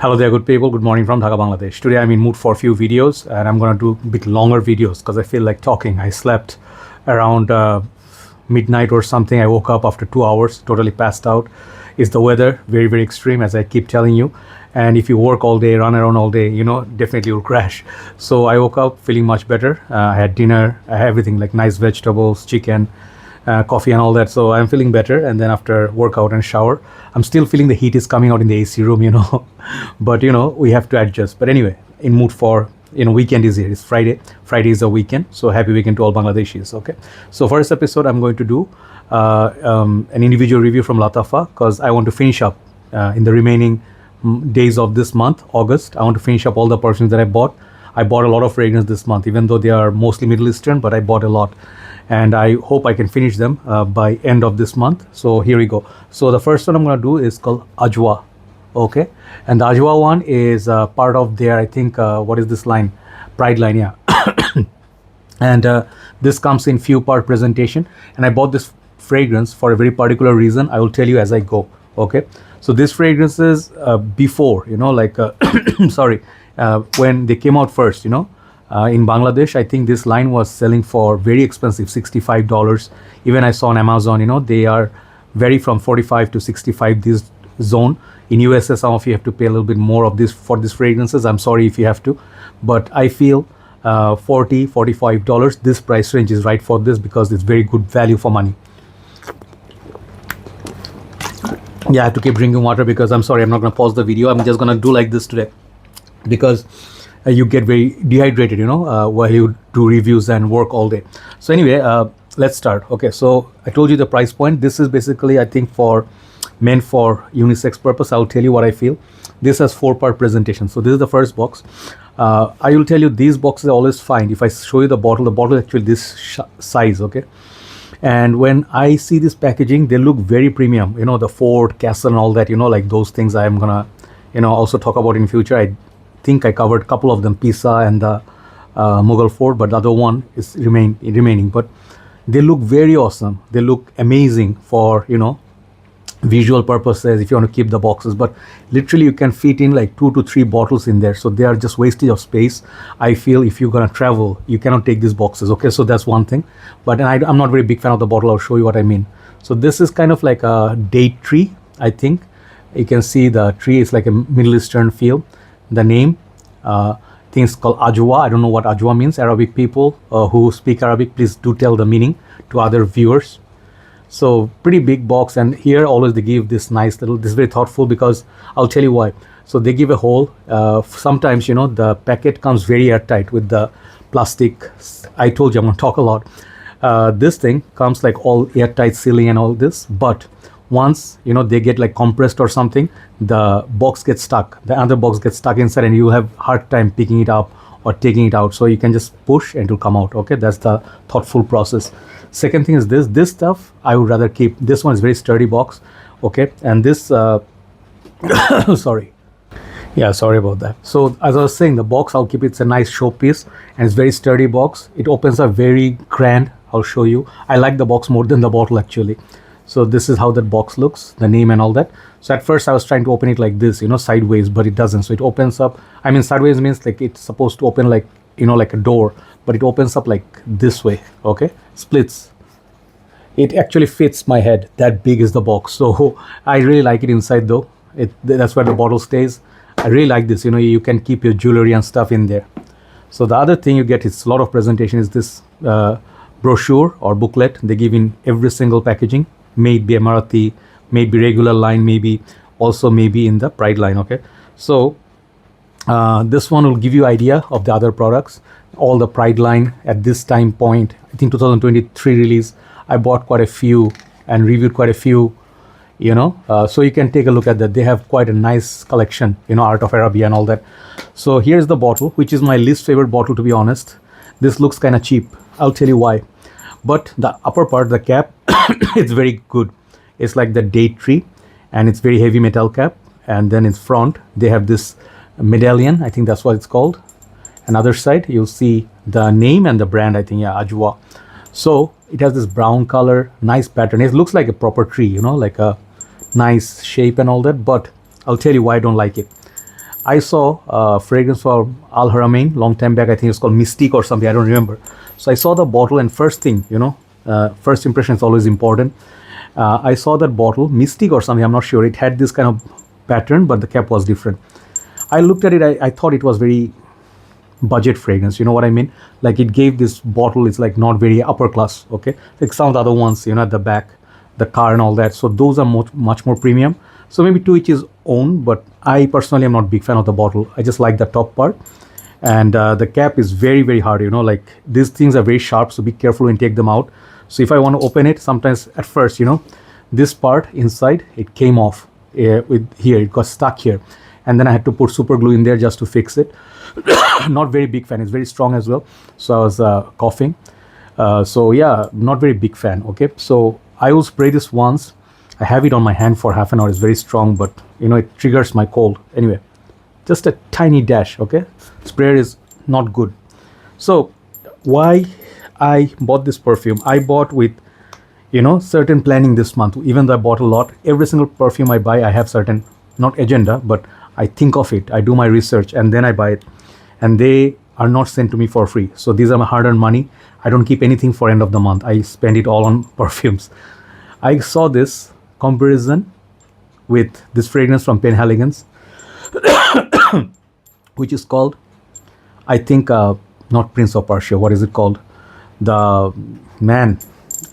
Hello there, good people. Good morning from Dhaka, Bangladesh. Today I'm in mood for a few videos, and I'm gonna do a bit longer videos because I feel like talking. I slept around midnight or something. I woke up after 2 hours, totally passed out. Is the weather very extreme, as I keep telling you? And if you work all day, run around all day, definitely you'll crash. So I woke up feeling much better. I had dinner, I had everything like nice vegetables, chicken, coffee and all that. So I'm feeling better. And then after workout and shower, I'm still feeling the heat is coming out in the AC room, but we have to adjust. But anyway, in mood for weekend is here. It's Friday. Friday is a weekend. So happy weekend to all Bangladeshis. Okay. So for this episode, I'm going to do an individual review from Lattafa because I want to finish up in the remaining days of this month, August. I want to finish up all the perfumes that I bought. I bought a lot of fragrance this month, even though they are mostly Middle Eastern, but I bought a lot. And I hope I can finish them by end of this month. So here we go. So the first one I'm going to do is called Ajwa. Okay. And the Ajwa one is part of their, I think, what is this line? Pride line, yeah. And this comes in few part presentation. And I bought this fragrance for a very particular reason. I will tell you as I go. Okay. So this fragrance is before, sorry, when they came out first, in Bangladesh, I think this line was selling for very expensive, $65. Even I saw on Amazon, they are vary from 45 to 65 this zone. In USA, some of you have to pay a little bit more of this for these fragrances. I'm sorry if you have to, but I feel $40, $45, this price range is right for this because it's very good value for money. Yeah, I have to keep drinking water because I'm sorry, I'm not going to pause the video. I'm just going to do like this today because you get very dehydrated, while you do reviews and work all day. So anyway, let's start. Okay, so I told you the price point. This is basically, I think, meant for unisex purpose. I'll tell you what I feel. This has 4-part presentation. So this is the first box. I will tell you these boxes are always fine. If I show you the bottle actually this size, okay? And when I see this packaging, they look very premium. The Fort, Castle and all that, like those things I'm gonna, also talk about in future. I think I covered a couple of them, Pisa and the Mughal Fort, but the other one is remaining. But they look very awesome. They look amazing for, visual purposes if you want to keep the boxes. But literally you can fit in like 2 to 3 bottles in there. So they are just wastage of space. I feel if you're going to travel, you cannot take these boxes. Okay, so that's one thing. But I'm not very big fan of the bottle. I'll show you what I mean. So this is kind of like a date tree, I think. You can see the tree is like a Middle Eastern feel. The name, I think it's called Ajwa. I don't know what Ajwa means. Arabic people who speak Arabic, please do tell the meaning to other viewers. So pretty big box, and here always they give this nice little, this is very thoughtful because I'll tell you why. So they give a hole. Sometimes, the packet comes very airtight with the plastic. I told you I'm going to talk a lot. This thing comes like all airtight sealing and all this, but once they get like compressed or something, the box gets stuck, the other box gets stuck inside, and you have hard time picking it up or taking it out. So you can just push and it will come out. Okay, that's the thoughtful process. Second thing is this stuff I would rather keep. This one is very sturdy box. Okay, and this sorry, yeah, sorry about that. So as I was saying, the box I'll keep. It's a nice showpiece and it's very sturdy box. It opens up very grand. I'll show you. I like the box more than the bottle actually. So this is how that box looks, the name and all that. So at first I was trying to open it like this, sideways, but it doesn't. So it opens up. I mean, sideways means like it's supposed to open like, like a door, but it opens up like this way. Okay, splits. It actually fits my head. That big is the box. So I really like it inside though. That's where the bottle stays. I really like this. You can keep your jewelry and stuff in there. So the other thing you get is a lot of presentation is this brochure or booklet they give in every single packaging. May it be Emirati, may it be regular line, maybe in the Pride line. Okay, so this one will give you idea of the other products, all the Pride line at this time point. I think 2023 release. I bought quite a few and reviewed quite a few. So you can take a look at that. They have quite a nice collection. Art of Arabia and all that. So here's the bottle, which is my least favorite bottle to be honest. This looks kind of cheap. I'll tell you why. But the upper part, the cap, it's very good. It's like the date tree, and it's very heavy metal cap. And then in front, they have this medallion. I think that's what it's called. Another side, you'll see the name and the brand. I think, yeah, Ajwa. So it has this brown color, nice pattern. It looks like a proper tree, like a nice shape and all that. But I'll tell you why I don't like it. I saw fragrance for Al Haramain long time back. I think it's called Mystique or something. I don't remember. So I saw the bottle, and first thing, first impression is always important. I saw that bottle, Mystique or something. I'm not sure. It had this kind of pattern, but the cap was different. I looked at it. I thought it was very budget fragrance. You know what I mean? Like it gave this bottle. It's like not very upper class. Okay, like some of the other ones, at the back, the car and all that. So those are much more premium. So maybe to each his own, but I personally am not a big fan of the bottle. I just like the top part, and the cap is very very hard. Like these things are very sharp, so be careful when you take them out. So if I want to open it, sometimes at first, this part inside it came off with here. It got stuck here, and then I had to put super glue in there just to fix it. Not very big fan. It's very strong as well. So I was coughing. So yeah, not very big fan. Okay, so I will spray this once. I have it on my hand for half an hour. It's very strong, but it triggers my cold. Anyway, just a tiny dash. Okay, sprayer is not good. So why I bought this perfume? I bought with certain planning this month. Even though I bought a lot, every single perfume I buy, I have certain, not agenda, but I think of it. I do my research and then I buy it, and they are not sent to me for free. So these are my hard-earned money. I don't keep anything for end of the month. I spend it all on perfumes. I saw this comparison with this fragrance from Penhaligon's, which is called, I think, not Prince of Persia. What is it called? The man,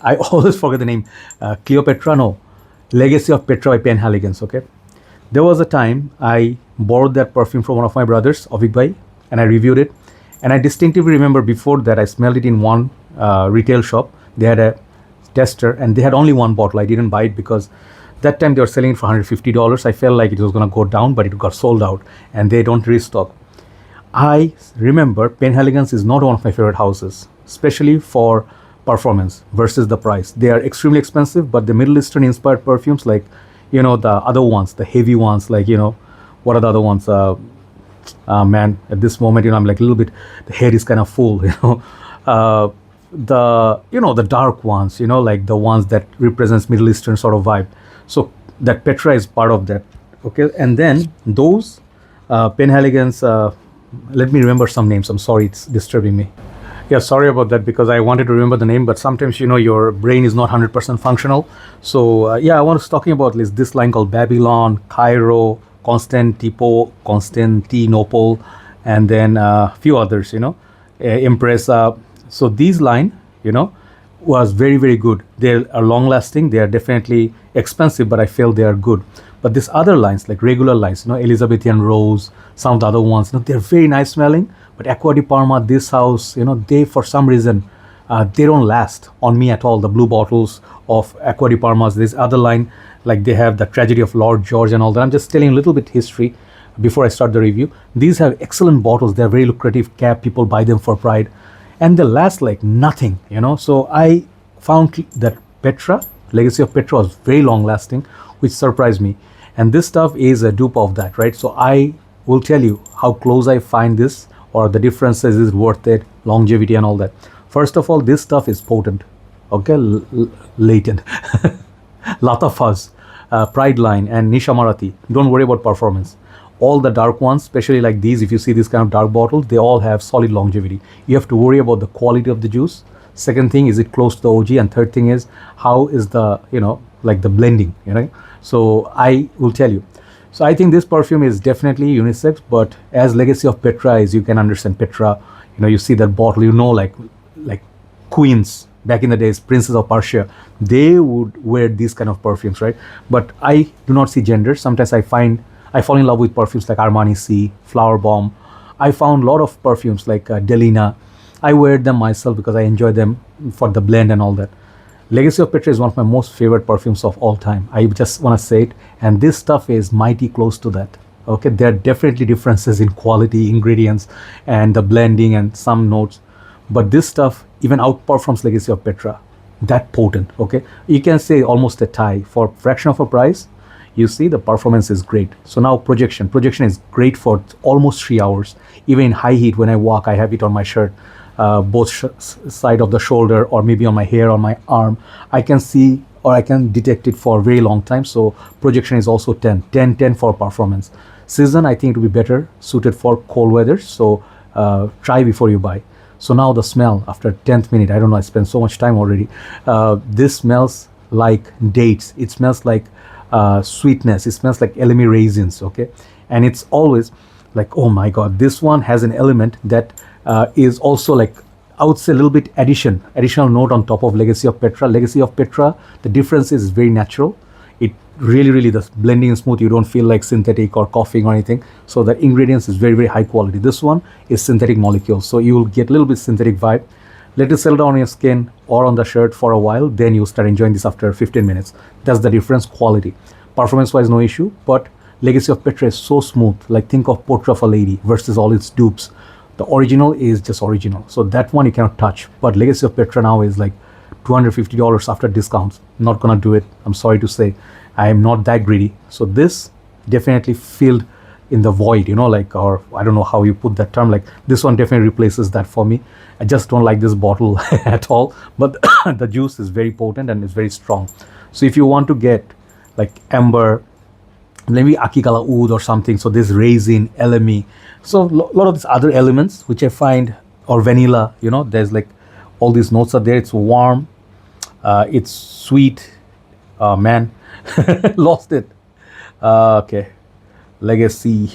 I always forget the name. Cleopatra, no. Legacy of Petra by Penhaligon's. Okay. There was a time I borrowed that perfume from one of my brothers, Avik Bhai, and I reviewed it. And I distinctively remember before that I smelled it in one retail shop. They had a tester and they had only one bottle. I didn't buy it because that time they were selling it for $150. I felt like it was going to go down, but it got sold out and they don't restock. I remember Penhaligon's is not one of my favorite houses, especially for performance versus the price. They are extremely expensive, but the Middle Eastern inspired perfumes, like the other ones, the heavy ones, like what are the other ones? Man, at this moment, I'm like a little bit, the hair is kind of full, the dark ones, like the ones that represents Middle Eastern sort of vibe. So that Petra is part of that. Okay, and then those Penhaligon's, let me remember some names. I'm sorry, it's disturbing me. Yeah, sorry about that because I wanted to remember the name, but sometimes your brain is not 100% functional. So yeah, I was talking about this line called Babylon, Cairo, Constantinople, and then a few others, Impresa. So these line, was very, very good. They are long lasting. They are definitely expensive, but I feel they are good. But these other lines, like regular lines, Elizabethan Rose, some of the other ones, they're very nice smelling. But Acqua di Parma, this house, they for some reason, they don't last on me at all. The blue bottles of Acqua di Parmas, this other line, like they have the tragedy of Lord George and all that. I'm just telling a little bit history before I start the review. These have excellent bottles. They're very lucrative cap. People buy them for pride. And they last like nothing, So I found that Petra, Legacy of Petra, was very long lasting, which surprised me. And this stuff is a dupe of that, right? So I will tell you how close I find this, or the differences, is worth it, longevity and all that. First of all, this stuff is potent, okay, latent. Lattafa's, Pride line and Nisha Marathi, don't worry about performance. All the dark ones, especially like these, if you see this kind of dark bottle, they all have solid longevity. You have to worry about the quality of the juice. Second thing, is it close to the OG? And third thing is, how is the, like the blending, So I will tell you. So I think this perfume is definitely unisex, but as Legacy of Petra is, you can understand Petra, you see that bottle, like queens back in the days, princes of Persia, they would wear these kind of perfumes, right? But I do not see gender. Sometimes I fall in love with perfumes like Armani C, Flower Bomb. I found a lot of perfumes like Delina. I wear them myself because I enjoy them for the blend and all that. Legacy of Petra is one of my most favorite perfumes of all time. I just want to say it. And this stuff is mighty close to that. Okay, there are definitely differences in quality, ingredients, and the blending and some notes. But this stuff even outperforms Legacy of Petra. That potent, okay? You can say almost a tie. For fraction of a price, you see the performance is great. So now projection. Projection is great for almost 3 hours. Even in high heat, when I walk, I have it on my shirt. Both side of the shoulder, or maybe on my hair, on my arm. I can see, or I can detect it for a very long time. So projection is also 10 for performance. season, I think it will be better suited for cold weather. So try before you buy. So now the smell after 10th minute, I don't know, I spent so much time already. This smells like dates. It smells like sweetness. It smells like elemi raisins, okay? And it's always like, oh my God, this one has an element that is also like, I would say a little bit additional note on top of Legacy of Petra. Legacy of Petra, the difference is very natural. It really, the blending is smooth. You don't feel like synthetic or coughing or anything. So the ingredients is very high quality. This one is synthetic molecules. So you will get a little bit synthetic vibe. Let it settle down on your skin or on the shirt for a while. Then you start enjoying this after 15 minutes. That's the difference. Quality. Performance wise, no issue. But Legacy of Petra is so smooth. Like think of Portrait of a Lady versus all its dupes. The original is just original. So that one you cannot touch. But Legacy of Petra now is like $250 after discounts. Not gonna do it. I'm sorry to say. I am not that greedy. So this definitely filled in the void, you know, like, or I don't know how you put that term, like this one definitely replaces that for me. I just don't like this bottle at all, but the juice is very potent and it's very strong. So if you want to get like amber, maybe akikala oud or something, so this raisin, elemi, so lot of these other elements which I find, or vanilla, you know, there's like all these notes are there. It's warm, it's sweet, man. Lost it. Okay, Legacy.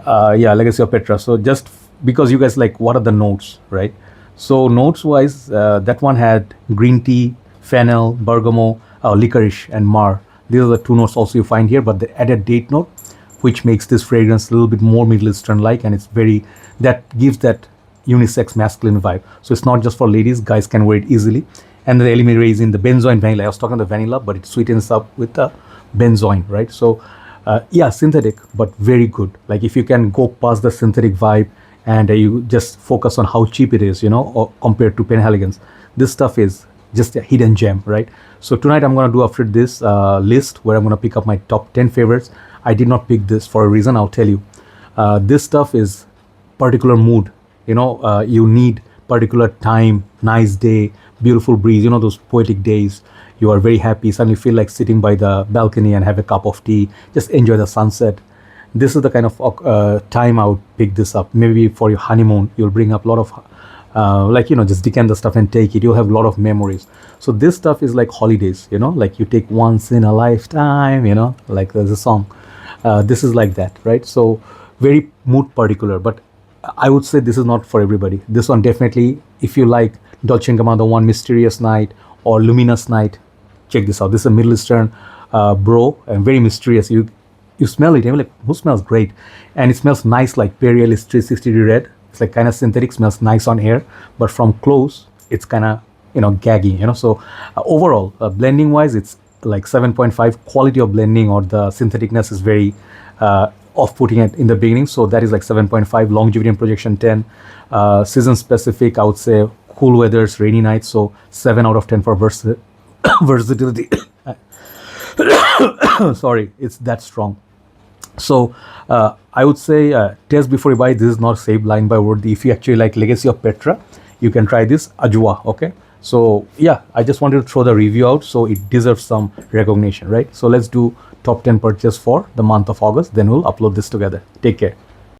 Yeah, Legacy of Petra. So just because you guys like, what are the notes, right? So notes wise, that one had green tea, fennel, bergamot, licorice, and myrrh. These are the two notes also you find here, but the added date note, which makes this fragrance a little bit more Middle Eastern like, and it's very, that gives that unisex masculine vibe. So it's not just for ladies, guys can wear it easily. And the elemi raisin, the benzoin vanilla. I was talking the vanilla, but it sweetens up with the benzoin, right? So yeah, synthetic, but very good. Like if you can go past the synthetic vibe and you just focus on how cheap it is, you know, or compared to Penhaligons, this stuff is just a hidden gem, right? So tonight I'm going to do after this list where I'm going to pick up my top 10 favorites. I did not pick this for a reason. I'll tell you. This stuff is particular mood, you know, you need particular time, nice day, beautiful breeze, you know, those poetic days. You are very happy, suddenly feel like sitting by the balcony and have a cup of tea, just enjoy the sunset. This is the kind of time I would pick this up. Maybe for your honeymoon, you'll bring up a lot of like, you know, just decant the stuff and take it. You'll have a lot of memories. So this stuff is like holidays, you know, like you take once in a lifetime, you know, like there's a song. This is like that, right? So very mood particular, but I would say this is not for everybody. This one definitely, if you like Dolce & Gabbana, One Mysterious Night or Luminous Night, check this out. This is a Middle Eastern bro and very mysterious. You smell it, you're like, who smells great? And it smells nice, like Perial 360 red. It's like kind of synthetic, smells nice on air, but from close, it's kind of, you know, gaggy, you know. So overall, blending wise, it's like 7.5. Quality of blending or the syntheticness is very off-putting it in the beginning. So that is like 7.5. Longevity and projection 10. Season specific, I would say cool weathers, rainy nights. So 7 out of 10 for versatility. Sorry, it's that strong. So I would say test before you buy. This is not safe line by word. If you actually like Legacy of Petra, you can try this Ajwa. Okay. So yeah, I just wanted to throw the review out, so it deserves some recognition, right? So let's do top 10 purchase for the month of August. Then we'll upload this together. Take care.